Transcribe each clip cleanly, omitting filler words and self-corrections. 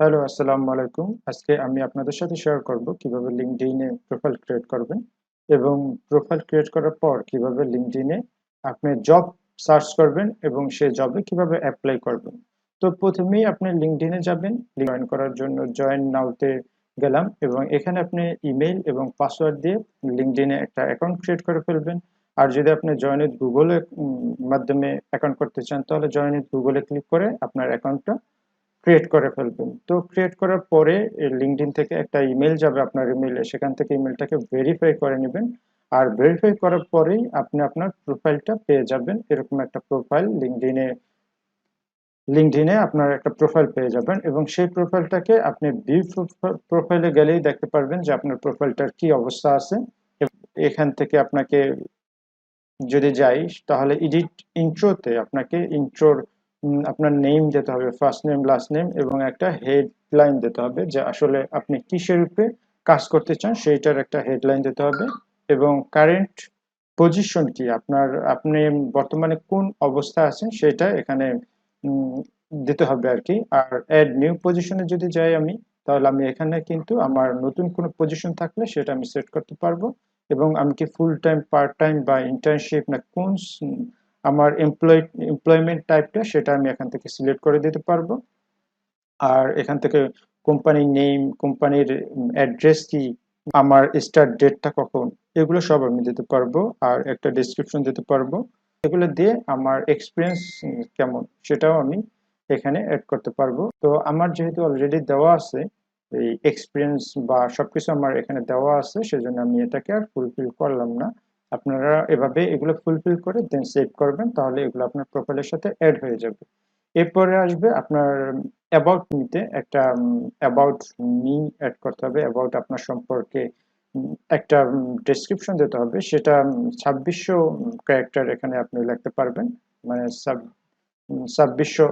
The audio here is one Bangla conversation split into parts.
হ্যালো, আসসালামু আলাইকুম। আজকে আমি আপনাদের সাথে শেয়ার করব কিভাবে LinkedIn এ প্রোফাইল ক্রিয়েট করবেন এবং প্রোফাইল ক্রিয়েট করার পর কিভাবে LinkedIn এ আপনি জব সার্চ করবেন এবং সেই জবে কিভাবে এপ্লাই করবেন। তো প্রথমেই আপনি LinkedIn এ যাবেন। জয়েন করার জন্য জয়েন নাও তে গেলাম এবং এখানে আপনি ইমেইল এবং পাসওয়ার্ড দিয়ে LinkedIn এ একটা অ্যাকাউন্ট ক্রিয়েট করে ফেলবেন। আর যদি আপনি জয়েন উইথ গুগল এর মাধ্যমে অ্যাকাউন্ট করতে চান তাহলে join with Google A click করে আপনার অ্যাকাউন্টটা ক্রিয়েট করে ফেলবেন। তো ক্রিয়েট করার পরে লিঙ্কডইন থেকে একটা ইমেল যাবে আপনার ইমেইলে, সেখান থেকে ইমেলটাকে ভেরিফাই করে নেবেন। আর ভেরিফাই করার পরেই আপনি আপনার প্রোফাইলটা পেয়ে যাবেন। এরকম একটা প্রোফাইল লিঙ্কডইনে আপনার একটা প্রোফাইল পেয়ে যাবেন এবং সেই প্রোফাইলটাকে আপনি ভিউ প্রোফাইলে গেলেই দেখতে পারবেন যে আপনার প্রোফাইলটার কি অবস্থা আছে। এখান থেকে আপনাকে যদি যাই তাহলে এডিট ইন্ট্রোতে আপনাকে ইন্ট্রোর আপনার নেম দিতে হবে, ফার্স্ট নেম লাস্ট নেম এবং একটা হেডলাইন দিতে হবে যে আসলে আপনি কিসের উপরে কাজ করতে চান সেইটার একটা হেডলাইন দিতে হবে এবং কারেন্ট পজিশন কি আপনার, আপনি বর্তমানে কোন অবস্থা আছেন সেটা এখানে উম, দিতে হবে আর কি। আর অ্যাড নিউ পজিশনে যদি যাই আমি, তাহলে আমি এখানে কিন্তু আমার নতুন কোনো পজিশন থাকলে সেটা আমি সেট করতে পারবো এবং আমি কি ফুল টাইম, পার্ট টাইম বা ইন্টার্নশিপ না কোন আমার এমপ্লয়মেন্ট টাইপটা সেটা আমি এখান থেকে সিলেক্ট করে দিতে পারবো। আর এখান থেকে কোম্পানির নেম, কোম্পানির অ্যাড্রেস কি, আমার স্টার্ট ডেটটা কখন, এগুলো সব আমি দিতে পারবো। আর একটা ডেসক্রিপশন দিতে পারবো। এগুলো দিয়ে আমার এক্সপিরিয়েন্স কেমন সেটাও আমি এখানে অ্যাড করতে পারবো। তো আমার যেহেতু অলরেডি দেওয়া আছে এই এক্সপিরিয়েন্স বা সবকিছু আমার এখানে দেওয়া আছে, সেজন্য আমি এটাকে আর ফুলফিল করলাম না। আপনারা এভাবে এগুলো ফুলফিল করে দেন সেভ করবেন, তাহলে এগুলো আপনার প্রোফাইলের সাথে অ্যাড হয়ে যাবে। এরপরে আসবে আপনার অ্যাবাউট মিতে একটা অ্যাবাউট মি অ্যাড করতে হবে। অ্যাবাউট আপনার সম্পর্কে একটা ডেসক্রিপশন দিতে হবে, সেটা 2600 ক্যারেক্টার এখানে আপনি লিখতে পারবেন। মানে 2600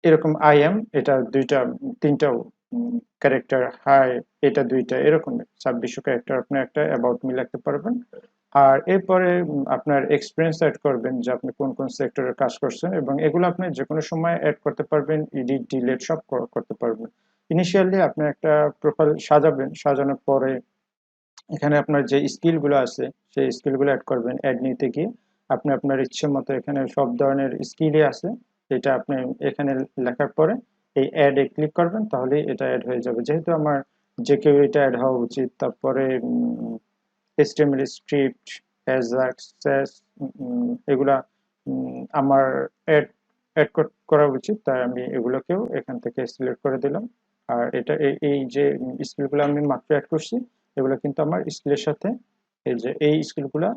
এরকম আই এম, এটা দুইটা তিনটা ক্যারেক্টার, হাই এটা দুইটা, এরকম 2600 ক্যারেক্টার আপনি একটা অ্যাবাউট মি লিখতে পারবেন। আর এরপরে আপনার এক্সপিরিয়েন্স অ্যাড করবেন যে আপনি কোন কোন সেক্টরে কাজ করছেন এবং এগুলো আপনি যে কোনো সময় অ্যাড করতে পারবেন, এডিট ডিলিট সব করতে পারবেন। ইনিশিয়ালি আপনি একটা প্রোফাইল সাজাবেন, সাজানোর পরে এখানে আপনার যে স্কিলগুলো আছে সেই স্কিলগুলো অ্যাড করবেন। অ্যাড নিতে গিয়ে আপনি আপনার ইচ্ছে মতো এখানে সব ধরনের স্কিলই আছে, এটা আপনি এখানে লেখার পরে এই অ্যাড এ ক্লিক করবেন, তাহলেই এটা অ্যাড হয়ে যাবে। যেহেতু আমার যে কেউ এটা অ্যাড হওয়া উচিত। তারপরে HTML স্ক্রিপ্ট, অ্যাজাক্স, এগুলা আমার অ্যাড অ্যাড করা উচিত, তাই আমি এগুলোকেও এখান থেকে সিলেক্ট করে দিলাম। আর এটা এই যে স্কিলগুলো আমি মাত্র অ্যাড করছি, এগুলো কিন্তু আমার স্কিলের সাথে, এই যে এই স্কিলগুলা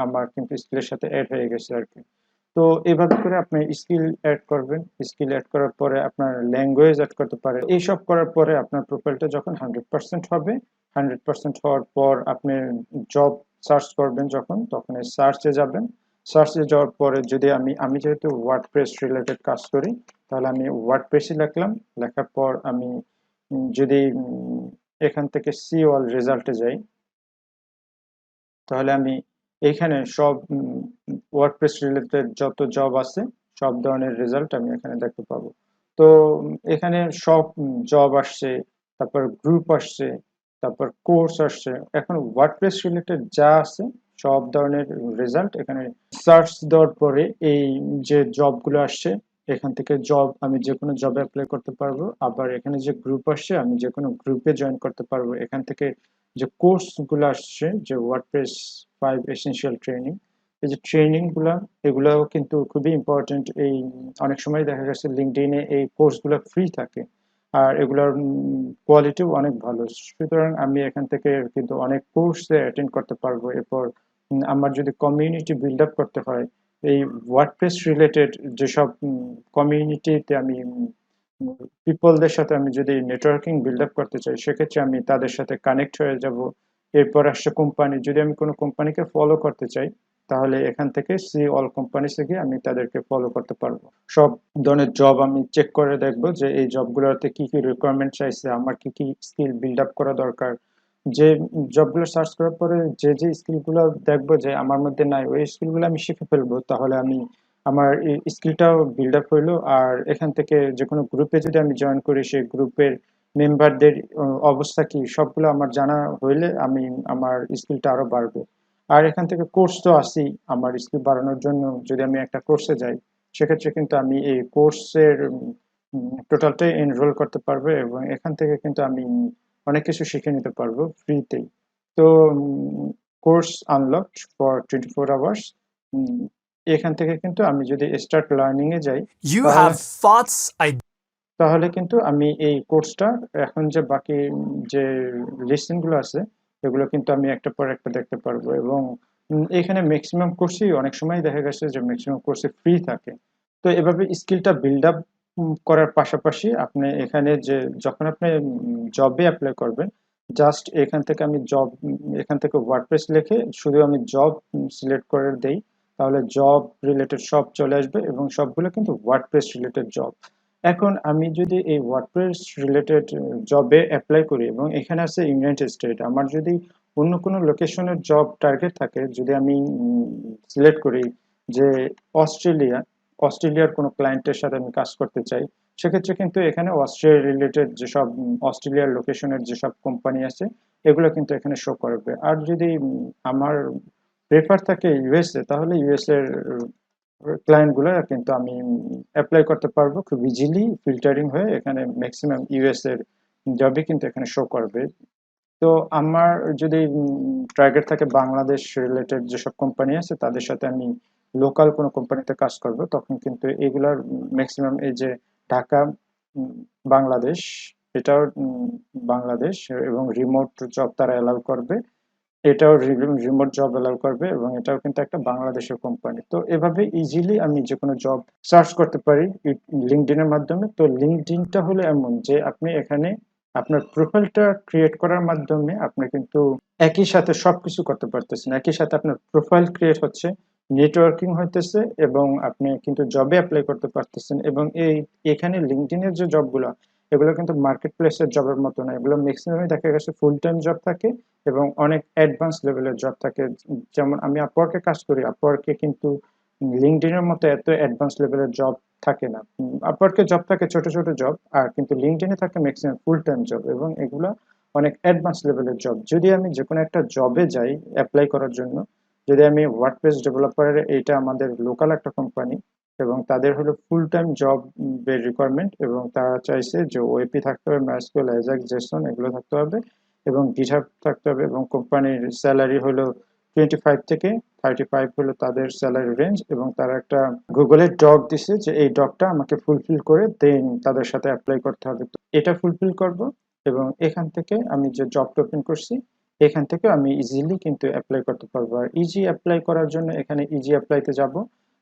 আমার কিন্তু স্কিলের সাথে অ্যাড হয়ে গেছে আর কি। তো এভাবে করে আপনি স্কিল অ্যাড করবেন। স্কিল অ্যাড করার পরে আপনার ল্যাঙ্গুয়েজ অ্যাড করতে পারেন। এইসব করার পরে আপনার প্রোফাইলটা যখন 100% হবে, 100% হওয়ার পর আপনি জব সার্চ করবেন যখন, তখন এই সার্চে যাবেন। সার্চে যাওয়ার পরে যদি আমি যেহেতু ওয়ার্ডপ্রেস রিলেটেড কাজ করি, তাহলে আমি ওয়ার্ডপ্রেসই লিখলাম। লেখার পর আমি যদি এখান থেকে সি অল রেজাল্টে যাই, তাহলে আমি এইখানে সব ওয়ার্ডপ্রেস রিলেটেড যত জব আছে সব ধরনের রেজাল্ট আমি এখানে দেখতে পাবো। তো এখানে সব জব আসছে, তারপর গ্রুপ আসছে, তারপর কোর্স আসছে। এখন ওয়ার্ডপ্রেস রিলেটেড যা আছে সব ধরনের রেজাল্ট এখানে সার্চ দেওয়ার পরে এই যে জবগুলো আসছে, এখান থেকে জব আমি যে কোনো জবে অ্যাপ্লাই করতে পারবো। আবার এখানে যে গ্রুপ আসছে আমি যে কোনো গ্রুপে জয়েন করতে পারবো। এখান থেকে যে কোর্সগুলো আসছে, যে ওয়ার্ডপ্রেস 5 এসেনশিয়াল ট্রেনিং, এই যে ট্রেনিং গুলা, এগুলাও কিন্তু খুবই ইম্পর্টেন্ট। এই অনেক সময় দেখা গেছে লিঙ্কডইনে এই কোর্সগুলো ফ্রি থাকে আর এগুলোর কোয়ালিটিও অনেক ভালো। সুতরাং আমি এখান থেকে কিন্তু অনেক কোর্সে অ্যাটেন্ড করতে পারবো। এরপর আমার যদি কমিউনিটি বিল্ড আপ করতে হয়, এই ওয়ার্ডপ্রেস রিলেটেড যেসব কমিউনিটিতে আমি পিপলদের সাথে আমি যদি নেটওয়ার্কিং বিল্ড আপ করতে চাই, সেক্ষেত্রে আমি তাদের সাথে কানেক্ট হয়ে যাব। এরপর আসছে কোম্পানি, যদি আমি কোনো কোম্পানিকে ফলো করতে চাই, তাহলে এখান থেকে সি অল কোম্পানি থেকে আমি তাদেরকে ফলো করতে পারবো। সব ধরনের জব আমি চেক করে দেখবো যে এই জবগুলোতে কি কি রিকোয়ারমেন্ট চাইছে, আমার কি কি স্কিল বিল্ড আপ করা দরকার। যে জবগুলো সার্চ করার পরে যে স্কিলগুলো দেখবো যে আমার মধ্যে নাই, ওই স্কিলগুলো আমি শিখে ফেলবো, তাহলে আমি আমার স্কিলটাও বিল্ড আপ হইলো। আর এখান থেকে যে কোনো গ্রুপে যদি আমি জয়েন করি, সেই গ্রুপের মেম্বারদের অবস্থা কি সবগুলো আমার জানা হইলে আমি আমার স্কিলটা আরো বাড়বে। আর এখান থেকে কোর্স তো আছেই, আমার স্কিল বাড়ানোর জন্য যদি আমি একটা কোর্সে যাই, সেক্ষেত্রে কিন্তু আমি এই কোর্সের টোটালটাই এনরোল করতে পারবো, এবং এখান থেকে কিন্তু আমি অনেক কিছু শিখে নিতে পারবো ফ্রিতেই। তো কোর্স আনলকড ফর 24 আওয়ার্স। এখান থেকে কিন্তু আমি যদি স্টার্ট লার্নিং এ যাই, You তাহলে have thoughts, তাহলে কিন্তু আমি এই কোর্সটা এখন যে বাকি যে লেসন গুলো আছে, এগুলো কিন্তু আমি একটা পর একটা দেখতে পারবো। এবং এখানে ম্যাক্সিমাম কোর্সই অনেক সময় দেখা গেছে যে ম্যাক্সিমাম কোর্সে ফ্রি থাকে। তো এভাবে স্কিলটা বিল্ড আপ করার পাশাপাশি আপনি এখানে যে যখন আপনি জবে অ্যাপ্লাই করবেন, জাস্ট এখান থেকে আমি জব, এখান থেকে ওয়ার্ডপ্রেস লিখে শুধু আমি জব সিলেক্ট করে দেই, তাহলে জব রিলেটেড সব চলে আসবে এবং সবগুলো কিন্তু ওয়ার্ডপ্রেস রিলেটেড জব। এখন আমি যদি এই ওয়ার্ডপ্রেস রিলেটেড জবে অ্যাপ্লাই করি এবং এখানে আছে ইউনাইটেড স্টেট, আমার যদি অন্য কোনো লোকেশনের জব টার্গেট থাকে, যদি আমি সিলেক্ট করি যে অস্ট্রেলিয়া, অস্ট্রেলিয়ার কোনো ক্লায়েন্টের সাথে আমি কাজ করতে চাই, সেক্ষেত্রে কিন্তু এখানে অস্ট্রেলিয়া রিলেটেড যেসব অস্ট্রেলিয়ার লোকেশনের যেসব কোম্পানি আছে, এগুলো কিন্তু এখানে শো করবে। আর যদি আমার প্রেফার থাকে ইউএসএ, তাহলে ইউএসএ এর ক্লায়েন্ট গুলো কিন্তু আমি অ্যাপ্লাই করতে পারবো খুব ইজিলি, ফিল্টারিং হয়ে এখানে ম্যাক্সিমাম ইউএস এর জবই কিন্তু এখানে শো করবে। তো আমার যদি টার্গেট থাকে বাংলাদেশ রিলেটেড যেসব কোম্পানি আছে, তাদের সাথে আমি লোকাল কোনো কোম্পানিতে কাজ করব, তখন কিন্তু এগুলার ম্যাক্সিমাম এই যে ঢাকা, উম, বাংলাদেশ, এটাও বাংলাদেশ, এবং রিমোট জব তারা অ্যালাউ করবে, এটাও রিমোট জব অ্যালাউ করবে, এবং এটাও কিন্তু একটা বাংলাদেশের কোম্পানি। তো এভাবে ইজিলি আমি যে কোনো জব সার্চ করতে পারি লিঙ্কডইনের মাধ্যমে। তো লিঙ্কডইনটা হলো এমন যে আপনি এখানে আপনার প্রোফাইলটা ক্রিয়েট করার মাধ্যমে আপনি কিন্তু একই সাথে সবকিছু করতে পারতেছেন। একই সাথে আপনার প্রোফাইল ক্রিয়েট হচ্ছে, নেটওয়ার্কিং হইতেছে, এবং আপনি কিন্তু জবে অ্যাপ্লাই করতে পারতেছেন। এবং এখানে লিঙ্কডইনের যে জবগুলো, এগুলো কিন্তু মার্কেট প্লেসের জবের মতো না, এগুলো ম্যাক্সিমামই দেখা গেছে ফুল টাইম জব থাকে এবং অনেক অ্যাডভান্স লেভেলের জব থাকে। যেমন আমি আপওয়ার্কে কাজ করি, আপওয়ার্কে কিন্তু লিঙ্কডইনের মতো এত অ্যাডভান্স লেভেলের জব থাকে না। আপওয়ার্কে জব থাকে ছোট ছোট জব, আর কিন্তু লিঙ্কডইনে থাকে ম্যাক্সিমাম ফুল টাইম জব, এবং এগুলো অনেক অ্যাডভান্স লেভেলের জব। যদি আমি যে কোনো একটা জবে যাই অ্যাপ্লাই করার জন্য, যদি আমি ওয়ার্ডপ্রেস ডেভেলপারের, এইটা আমাদের লোকাল একটা কোম্পানি, এবং তাদের হলো ফুল টাইম জব এর রিকোয়ারমেন্ট, এবং তারা চাইছে যে ওএপি থাকতে হবে, মাইস্কুয়েল, অ্যাজাক্স, জেসন এগুলো থাকতে হবে, এবং গিটহাব থাকতে হবে, এবং কোম্পানির স্যালারি হলো 25 থেকে 35 হলো তাদের স্যালারি রেঞ্জ। এবং তারা একটা গুগলের ডক দিছে যে এই ডকটা আমাকে ফুলফিল করে দেন তাদের সাথে অ্যাপ্লাই করতে হবে। তো এটা ফুলফিল করব, এবং এখান থেকে আমি যে জবটা ওপেন করছি, এখান থেকে আমি ইজিলি কিন্তু অ্যাপ্লাই করতে পারবো। আর ইজি অ্যাপ্লাই করার জন্য এখানে ইজি অ্যাপ্লাইতে যাব,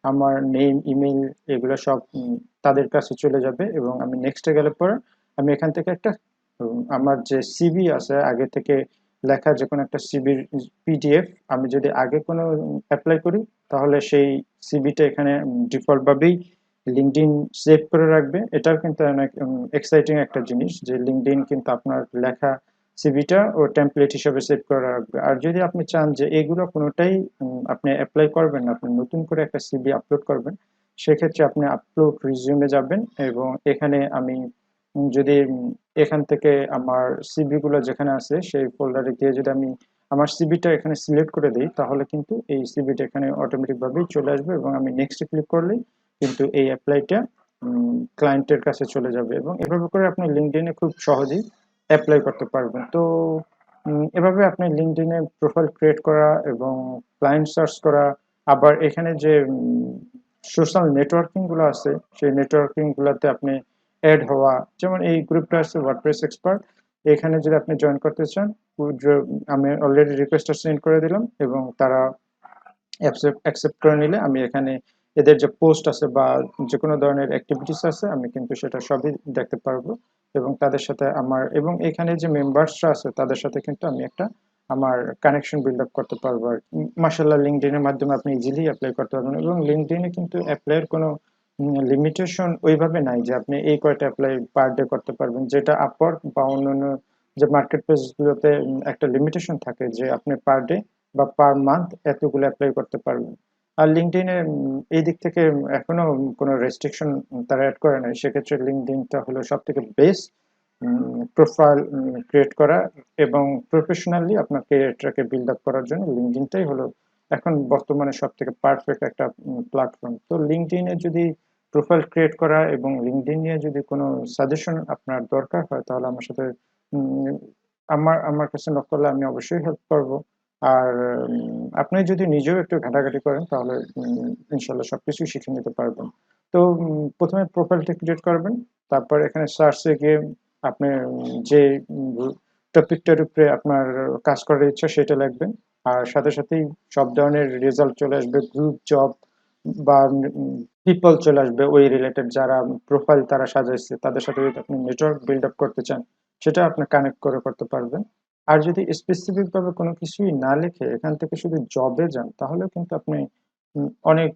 আমার নেম, ইমেল, এগুলো সব তাদের কাছে চলে যাবে, এবং আমি নেক্সটে গেলে পরে আমি এখান থেকে একটা আমার যে সিভি আছে আগে থেকে লেখা, যে কোনো একটা সিভির পিডিএফ, আমি যদি আগে কোনো অ্যাপ্লাই করি, তাহলে সেই সিভিটা এখানে ডিফল্ট ভাবেই লিঙ্কডইন সেভ করে রাখবে। এটাও কিন্তু অনেক এক্সাইটিং একটা জিনিস যে লিঙ্কডইন কিন্তু আপনার লেখা সিভিটা ও টেমপ্লেট হিসেবে সেভ করে রাখবে। আর যদি আপনি চান যে এগুলো কোনোটাই আপনি অ্যাপ্লাই করবেন না, আপনি নতুন করে একটা সিভি আপলোড করবেন, সেক্ষেত্রে আপনি আপলোড রিজিউমে যাবেন, এবং এখানে আমি যদি এখান থেকে আমার সিভি গুলো যেখানে আছে সেই ফোল্ডারে গিয়ে যদি আমি আমার সিভিটা এখানে সিলেক্ট করে দিই, তাহলে কিন্তু এই সিভিটা এখানে অটোমেটিক ভাবেই চলে আসবে, এবং আমি নেক্সট ক্লিক করলেই কিন্তু এই অ্যাপ্লাইটা ক্লায়েন্টের কাছে চলে যাবে। এবং এভাবে করে আপনি লিঙ্কডইনে খুব সহজেই অ্যাপ্লাই করতে পারবেন। তো এভাবে আপনি লিঙ্কডইনে প্রোফাইল ক্রিয়েট করা এবং ক্লায়েন্ট সার্চ করা, আবার এখানে যে সোশ্যাল নেটওয়ার্কিং গুলো আছে, সেই নেটওয়ার্কিং গুলোতে আপনি অ্যাড হওয়া, যেমন এই গ্রুপটা আছে ওয়ার্ডপ্রেস এক্সপার্ট, এখানে যদি আপনি জয়েন করতে চান, আমি অলরেডি রিকোয়েস্টটা সেন্ড করে দিলাম, এবং তারা অ্যাকসেপ্ট করে নিলে আমি এখানে এদের যে পোস্ট আছে বা যে কোনো ধরনের অ্যাক্টিভিটিস আছে, আমি কিন্তু সেটা সবই দেখতে পারবো, এবং তাদের সাথে আমার, এবং এখানে যে মেম্বার্সরা আছে তাদের সাথে কিন্তু আমি একটা আমার কানেকশন বিল্ড আপ করতে পারবো। আর মাশাআল্লাহ, লিঙ্কডইনের মাধ্যমে আপনি ইজিলি অ্যাপ্লাই করতে পারবেন, এবং লিঙ্কডইনে কিন্তু অ্যাপ্লাইয়ের কোনো লিমিটেশন ওইভাবে নাই যে আপনি এই কয়টা অ্যাপ্লাই পার ডে করতে পারবেন, যেটা আপওয়ার্ক বা অন্যান্য যে মার্কেট প্লেস গুলোতে একটা লিমিটেশন থাকে যে আপনি পার ডে বা পার মান্থ এতগুলো অ্যাপ্লাই করতে পারবেন। আর লিঙ্কডইনে এই দিক থেকে এখনো কোনো রেস্ট্রিকশন তারা অ্যাড করে নাই। সেক্ষেত্রে লিঙ্কডইনটা হলো সবথেকে বেস্ট প্রোফাইল ক্রিয়েট করা এবং প্রফেশনালি আপনার ক্যারিয়ারটাকে বিল্ড আপ করার জন্য লিঙ্কডইনটাই হলো এখন বর্তমানে সবথেকে পারফেক্ট একটা প্ল্যাটফর্ম। তো লিঙ্কডইনে যদি প্রোফাইল ক্রিয়েট করা এবং লিঙ্কডইন নিয়ে যদি কোনো সাজেশন আপনার দরকার হয় তাহলে আমার সাথে উম, আমার কাছে নক করলে আমি অবশ্যই হেল্প করব। আর আপনি যদি নিজেও একটু ঘাটাঘাটি করেন তাহলে ইনশাল্লাহ সবকিছু শিখে নিতে পারবেন। তো প্রথমে প্রোফাইলটা ক্রিয়েট করবেন, তারপর এখানে সার্চে গিয়ে আপনি যে টপিকটার উপরে আপনার কাজ করার ইচ্ছা সেটা লিখবেন। আর সাথে সাথেই সব ধরনের রেজাল্ট চলে আসবে, গ্রুপ জব বা পিপল চলে আসবে ওই রিলেটেড যারা প্রোফাইল তারা সাজাইছে তাদের সাথে যদি আপনি নেটওয়ার্ক বিল্ড আপ করতে চান সেটা আপনি কানেক্ট করে করতে পারবেন। আর যদি স্পেসিফিক ভাবে কোনো কিছুই না লিখে এখান থেকে শুধু জবে যান তাহলেও কিন্তু আপনি অনেক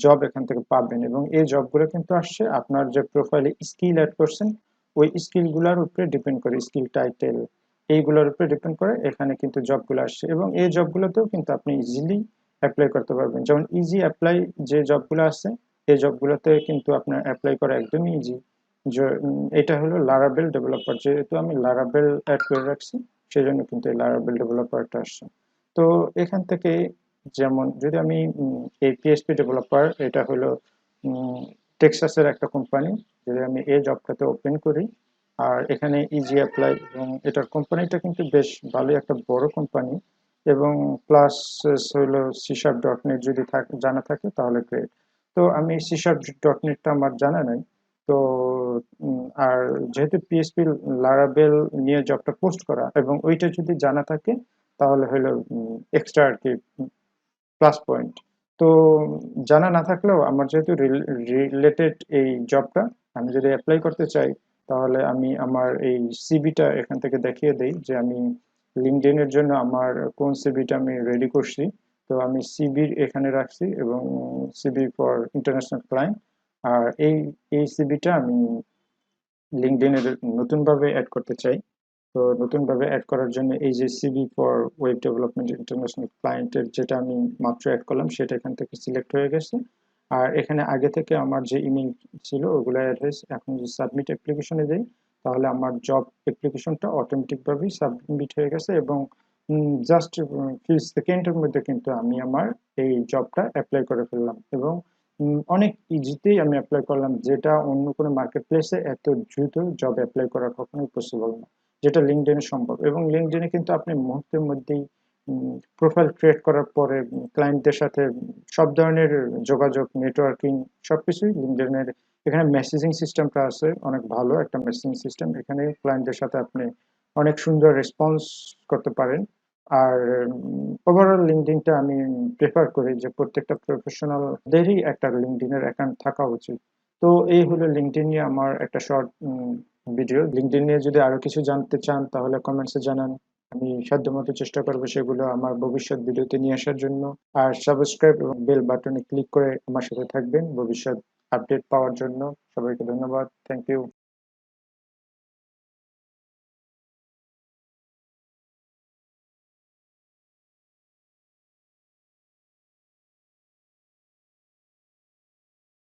জব এখান থেকে পাবেন এবং এই জবগুলো কিন্তু আসছে আপনার যে প্রোফাইলে স্কিল অ্যাড করছেন ওই স্কিলগুলোর উপরে ডিপেন্ড করে, স্কিল টাইটেল এইগুলোর উপরে ডিপেন্ড করে এখানে কিন্তু জবগুলো আসছে এবং এই জবগুলোতেও কিন্তু আপনি ইজিলি অ্যাপ্লাই করতে পারবেন। যেমন ইজি অ্যাপ্লাই যে জবগুলো আছে এই জবগুলোতে কিন্তু আপনার অ্যাপ্লাই করা একদমই ইজি। এটা হলো লারাবেল ডেভেলপার, যেহেতু আমি লারাবেল অ্যাড করে রাখছি সেই জন্য কিন্তু এই লারাবেল ডেভেলপারটা আসছে। তো এখান থেকে যেমন যদি আমি এই পিএইচপি ডেভেলপার, এটা হলো টেক্সাসের একটা কোম্পানি, যদি আমি এই জবটাতে ওপেন করি আর এখানে ইজি অ্যাপ্লাই এবং এটার কোম্পানিটা কিন্তু বেশ ভালোই একটা বড় কোম্পানি এবং প্লাস হলো সি শার্প ডট নেট যদি জানা থাকে তাহলে গ্রেট। তো আমি সি শার্প ডট নেটটা আমার জানা নাই। তো আর যেহেতু পিএইচপি লারাবেল নিয়ে জবটা পোস্ট করা এবং ওইটা যদি জানা থাকে তাহলে হলো এক্সট্রা আর কি প্লাস পয়েন্ট। তো জানা না থাকলেও আমার যেহেতু রিলেটেড এই জবটা আমি যদি অ্যাপ্লাই করতে চাই তাহলে আমি আমার এই সিভিটা এখান থেকে দেখিয়ে দেই যে আমি লিঙ্কডইনের জন্য আমার কোন সিভিটা আমি রেডি করছি। তো আমি সিভি এখানে রাখছি এবং সিভি ফর ইন্টারন্যাশনাল ক্লায়েন্ট। আর এই সিভিটা আমি লিঙ্কডইনে নতুনভাবে অ্যাড করতে চাই। তো নতুনভাবে অ্যাড করার জন্য এই যে CV for web development international ক্লায়েন্টের যেটা আমি মাত্র অ্যাড করলাম সেটা এখান থেকে সিলেক্ট হয়ে গেছে। আর এখানে আগে থেকে আমার যে ইমেল ছিল ওগুলো অ্যাড হয়েছে। এখন যদি সাবমিট অ্যাপ্লিকেশনে যাই তাহলে আমার জব অ্যাপ্লিকেশনটা অটোমেটিকভাবেই সাবমিট হয়ে গেছে এবং জাস্ট ফিউ সেকেন্ডের মধ্যে কিন্তু আমি আমার এই জবটা অ্যাপ্লাই করে ফেললাম এবং অনেক ইজিতেই আমি অ্যাপ্লাই করলাম, যেটা অন্য কোনো মার্কেট প্লেসে এত দ্রুত জব অ্যাপ্লাই করা কখনোই পসিবল না, যেটা লিঙ্কডইনে সম্ভব। এবং লিঙ্কডইনে কিন্তু আপনি মুহূর্তের মধ্যেই প্রোফাইল ক্রিয়েট করার পরে ক্লায়েন্টদের সাথে সব ধরনের যোগাযোগ, নেটওয়ার্কিং সবকিছুই লিঙ্কডইনের। এখানে মেসেজিং সিস্টেমটা আছে, অনেক ভালো একটা মেসেজিং সিস্টেম। এখানে ক্লায়েন্টদের সাথে আপনি অনেক সুন্দর রেসপন্স করতে পারেন। আর ওভারঅল লিঙ্কডইনটা আমি প্রেফার করি যে প্রত্যেকটা প্রফেশনালদেরই একটা লিঙ্কডইনের অ্যাকাউন্ট থাকা উচিত। তো এই হলো লিঙ্কডইন নিয়ে আমার একটা শর্ট ভিডিও। লিঙ্কডইন নিয়ে যদি আরো কিছু জানতে চান তাহলে কমেন্টসে জানান, আমি সাধ্যমতো চেষ্টা করবো সেগুলো আমার ভবিষ্যৎ ভিডিওতে নিয়ে আসার জন্য। আর সাবস্ক্রাইব এবং বেল বাটনে ক্লিক করে আমার সাথে থাকবেন ভবিষ্যৎ আপডেট পাওয়ার জন্য। সবাইকে ধন্যবাদ, থ্যাংক ইউ।